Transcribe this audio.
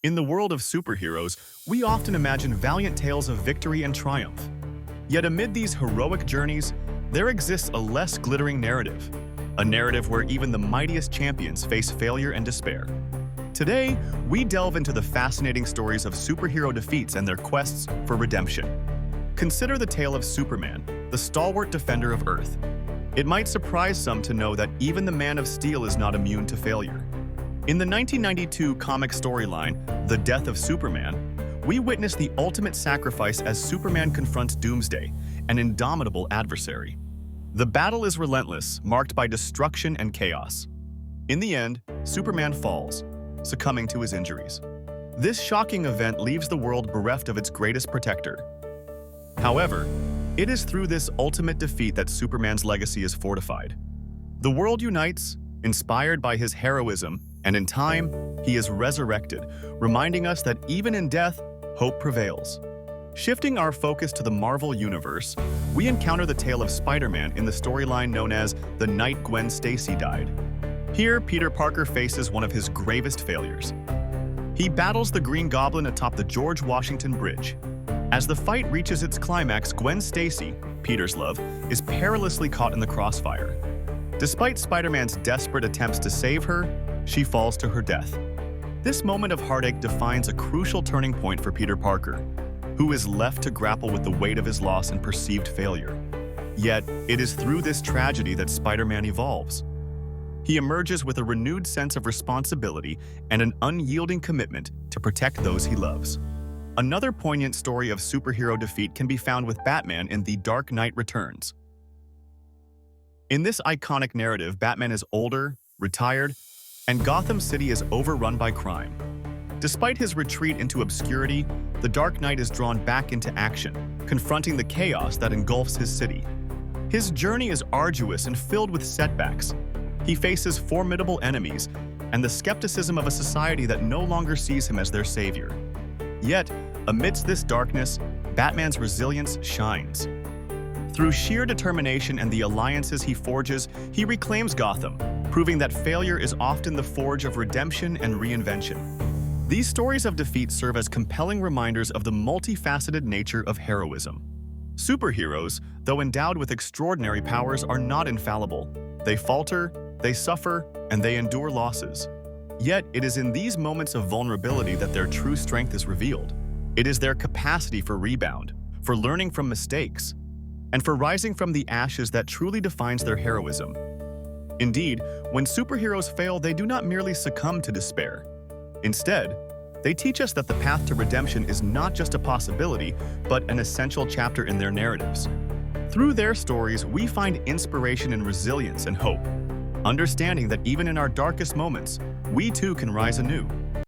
In the world of superheroes, we often imagine valiant tales of victory and triumph. Yet amid these heroic journeys, there exists a less glittering narrative. A narrative where even the mightiest champions face failure and despair. Today, we delve into the fascinating stories of superhero defeats and their quests for redemption. Consider the tale of Superman, the stalwart defender of Earth. It might surprise some to know that even the Man of Steel is not immune to failure. In the 1992 comic storyline, The Death of Superman, we witness the ultimate sacrifice as Superman confronts Doomsday, an indomitable adversary. The battle is relentless, marked by destruction and chaos. In the end, Superman falls, succumbing to his injuries. This shocking event leaves the world bereft of its greatest protector. However, it is through this ultimate defeat that Superman's legacy is fortified. The world unites, inspired by his heroism, and in time, he is resurrected, reminding us that even in death, hope prevails. Shifting our focus to the Marvel Universe, we encounter the tale of Spider-Man in the storyline known as The Night Gwen Stacy Died. Here, Peter Parker faces one of his gravest failures. He battles the Green Goblin atop the George Washington Bridge. As the fight reaches its climax, Gwen Stacy, Peter's love, is perilously caught in the crossfire. Despite Spider-Man's desperate attempts to save her, she falls to her death. This moment of heartache defines a crucial turning point for Peter Parker, who is left to grapple with the weight of his loss and perceived failure. Yet, it is through this tragedy that Spider-Man evolves. He emerges with a renewed sense of responsibility and an unyielding commitment to protect those he loves. Another poignant story of superhero defeat can be found with Batman in The Dark Knight Returns. In this iconic narrative, Batman is older, retired, and Gotham City is overrun by crime. Despite his retreat into obscurity, the Dark Knight is drawn back into action, confronting the chaos that engulfs his city. His journey is arduous and filled with setbacks. He faces formidable enemies and the skepticism of a society that no longer sees him as their savior. Yet, amidst this darkness, Batman's resilience shines. Through sheer determination and the alliances he forges, he reclaims Gotham, proving that failure is often the forge of redemption and reinvention. These stories of defeat serve as compelling reminders of the multifaceted nature of heroism. Superheroes, though endowed with extraordinary powers, are not infallible. They falter, they suffer, and they endure losses. Yet, it is in these moments of vulnerability that their true strength is revealed. It is their capacity for rebound, for learning from mistakes, and for rising from the ashes that truly defines their heroism. Indeed, when superheroes fail, they do not merely succumb to despair. Instead, they teach us that the path to redemption is not just a possibility, but an essential chapter in their narratives. Through their stories, we find inspiration in resilience and hope, understanding that even in our darkest moments, we too can rise anew.